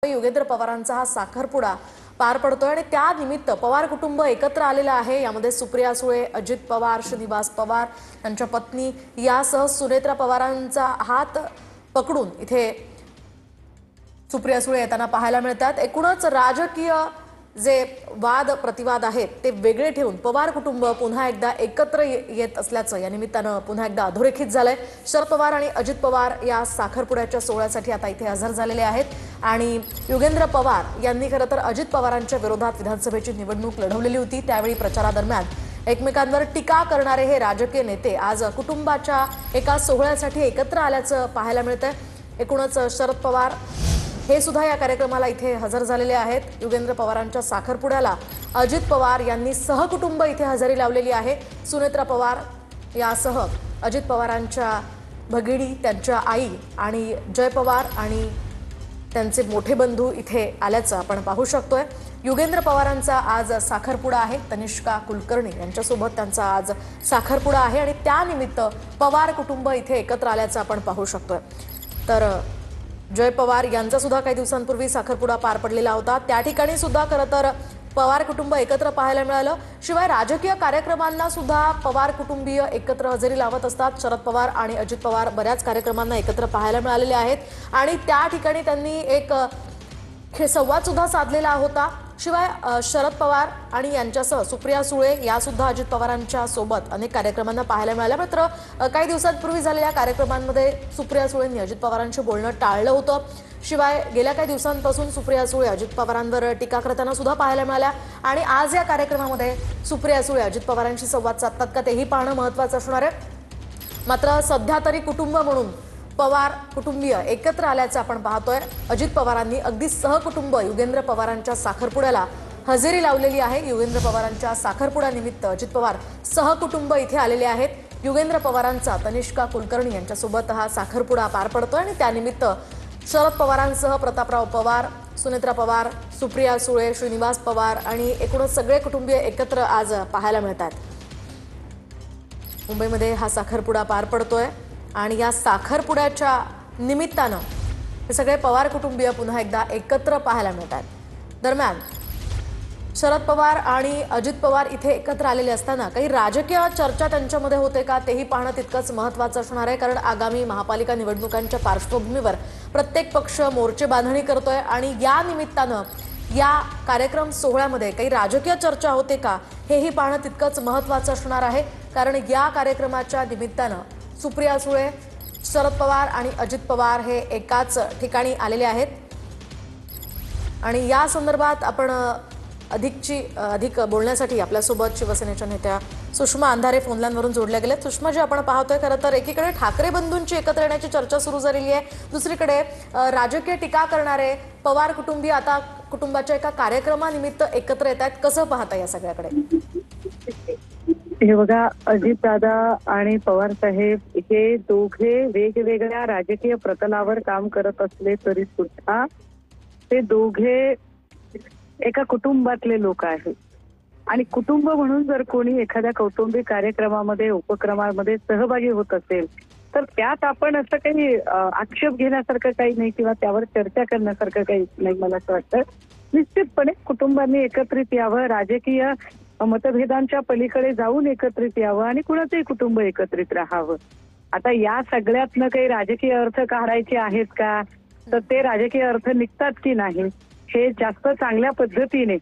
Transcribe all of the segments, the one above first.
योगेंद्र पवारांचा हा साखरपुडा पार पडतोय आणि त्या निमित्त पवार कुटुंब एकत्र आलेलं आहे। यामध्ये सुप्रिया सुळे, अजित पवार, श्रीनिवास पवार, त्यांच्या पत्नी यासह सुनेत्रा पवारांचा हात पकडून इथे सुप्रिया सुळे येताना पाहायला मिळतात। एकूणच राजकीय जे वाद प्रतिवाद आहेत ते वेगळे ठेवून पवार कुटुंब पुन्हा एकदा एकत्र येत असल्याचं या निमित्तानं पुन्हा एकदा अधोरेखित झालंय। शरद पवार आणि अजित पवार या साखरपुड्याच्या सोहळ्यासाठी आता इथे हजर झालेले आहेत आणि योगेंद्र पवार यांनी खरं तर अजित पवारांच्या विरोधात विधानसभेची निवडणूक लढवलेली होती। त्यावेळी प्रचारादरम्यान एकमेकांवर टीका करणारे हे राजकीय नेते आज कुटुंबाच्या एका सोहळ्यासाठी एकत्र आल्याचं पाहायला मिळतंय। एकूणच शरद पवार हे सुद्धा या कार्यक्रमाला इथे हजर झालेले आहेत। योगेंद्र पवारांच्या साखरपुड्याला अजित पवार यांनी सहकुटुंब इथे हजेरी लावलेली आहे। सुनेत्रा पवार यासह अजित पवारांच्या भगिनी, त्यांच्या आई आणि जय पवार आणि त्यांचे मोठे बंधू इथे आल्याचं आपण पाहू शकतोय। योगेंद्र पवारांचा आज साखरपुडा आहे। तनिष्का कुलकर्णी यांच्यासोबत त्यांचा आज साखरपुडा आहे आणि त्यानिमित्त पवार कुटुंब इथे एकत्र आल्याचं आपण पाहू शकतोय। तर जय पवार यांचा सुद्धा काही दिवसांपूर्वी साखरपुडा पार पडलेला होता। त्या ठिकाणी सुद्धा खरं तर पवार कुटुंब एकत्र पाहायला मिळालं। शिवाय राजकीय कार्यक्रमांना सुद्धा पवार कुटुंबीय एकत्र हजेरी लावत असतात। शरद पवार आणि अजित पवार बऱ्याच कार्यक्रमांना एकत्र पाहायला मिळालेले आहेत आणि त्या ठिकाणी त्यांनी एक संवाद सुद्धा साधलेला होता। शिवाय शरद पवार आणि यांच्यासह सुप्रिया सुळे या सुद्धा अजित पवारांच्या सोबत अनेक कार्यक्रमांना पाहायला मिळाल्या। मात्र काही दिवसांपूर्वी झालेल्या कार्यक्रमांमध्ये सुप्रिया सुळेंनी अजित पवारांशी बोलणं टाळलं होतं। शिवाय गेल्या काही दिवसांपासून सुप्रिया सुळे अजित पवारांवर टीका करताना सुद्धा पाहायला मिळाल्या आणि आज या कार्यक्रमामध्ये सुप्रिया सुळे अजित पवारांशी संवाद साधतात का तेही पाहणं महत्त्वाचं असणार आहे। मात्र सध्या तरी कुटुंब म्हणून पवार कुटुंबीय एकत्र आल्याचं आपण पाहतोय। अजित पवारांनी अगदी सहकुटुंब योगेंद्र पवारांच्या साखरपुड्याला हजेरी लावलेली आहे। योगेंद्र पवारांच्या साखरपुड्यानिमित्त अजित पवार सहकुटुंब इथे आलेले आहेत। योगेंद्र पवारांचा तनिष्का कुलकर्णी यांच्यासोबत हा साखरपुडा पार पडतोय आणि त्यानिमित्त शरद पवारांसह प्रतापराव पवार, सुनेत्रा पवार, सुप्रिया सुळे, श्रीनिवास पवार आणि एकूणच सगळे कुटुंबीय एकत्र आज पाहायला मिळतात। मुंबईमध्ये हा साखरपुडा पार पडतोय आणि या साखरपुड्याच्या निमित्तानं हे सगळे पवार कुटुंबीय पुन्हा एकदा एकत्र पाहायला मिळतात। दरम्यान शरद पवार आणि अजित पवार इथे एकत्र आलेले असताना काही राजकीय चर्चा त्यांच्यामध्ये होते का तेही पाहणं तितकंच महत्त्वाचं असणार आहे। कारण आगामी महापालिका निवडणुकांच्या पार्श्वभूमीवर प्रत्येक पक्ष मोर्चे बांधणी करतोय आणि या निमित्तानं या कार्यक्रम सोहळ्यामध्ये काही राजकीय चर्चा होते का हेही पाहणं तितकंच महत्त्वाचं असणार आहे। कारण या कार्यक्रमाच्या निमित्तानं सुप्रिया सुळे, शरद पवार आणि अजित पवार हे एकाच ठिकाणी आलेले आहेत आणि या संदर्भात आपण अधिक बोलण्यासाठी आपल्यासोबत शिवसेनेच्या नेत्या सुषमा अंधारे फोनलाईनवरून जोडल्या गेल्या। सुषमा, जे आपण पाहतोय खरं तर एकीकडे ठाकरे बंधूंची एकत्र येण्याची चर्चा सुरू झालेली आहे, दुसरीकडे राजकीय टीका करणारे पवार कुटुंबीय आता कुटुंबाच्या एका कार्यक्रमानिमित्त एकत्र येत आहेत। कसं पाहता या सगळ्याकडे? हे बघा, अजितदादा आणि पवार साहेब हे दोघे वेगवेगळ्या राजकीय प्रतलावर काम करत असले तरी सुद्धा ते दोघे एका कुटुंबातले लोक आहेत आणि कुटुंब म्हणून जर कोणी एखाद्या कौटुंबिक कार्यक्रमामध्ये उपक्रमामध्ये सहभागी होत असेल तर त्यात आपण असं काही आक्षेप घेण्यासारखं काही नाही किंवा त्यावर चर्चा करण्यासारखं काही नाही। मला असं वाटतं निश्चितपणे कुटुंबांनी एकत्रित यावं, राजकीय मतभेदांच्या पलीकडे जाऊन एकत्रित यावं आणि कुणाचंही कुटुंब एकत्रित राहावं। आता या सगळ्यातनं काही राजकीय अर्थ काढायचे आहेत का, तर ते राजकीय अर्थ निघतात की नाही हे जास्त चांगल्या पद्धतीने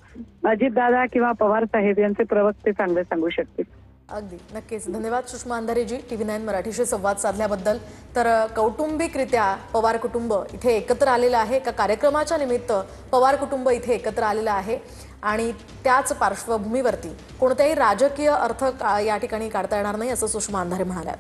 अजितदादा किंवा पवार साहेब यांचे प्रवक्ते चांगले सांगू शकतील। अगदी नक्कीच। धन्यवाद सुषमा अंधारेजी, TV9 मराठीशी संवाद साधल्याबद्दल। तर कौटुंबिकरित्या पवार कुटुंब इथे एकत्र आलेलं आहे। एका कार्यक्रमाच्या निमित्त पवार कुटुंब इथे एकत्र आलेलं आहे आणि त्याच पार्श्वभूमीवरती कोणत्याही राजकीय अर्थ या ठिकाणी काढता येणार नाही असं सुषमा अंधारे म्हणाल्या।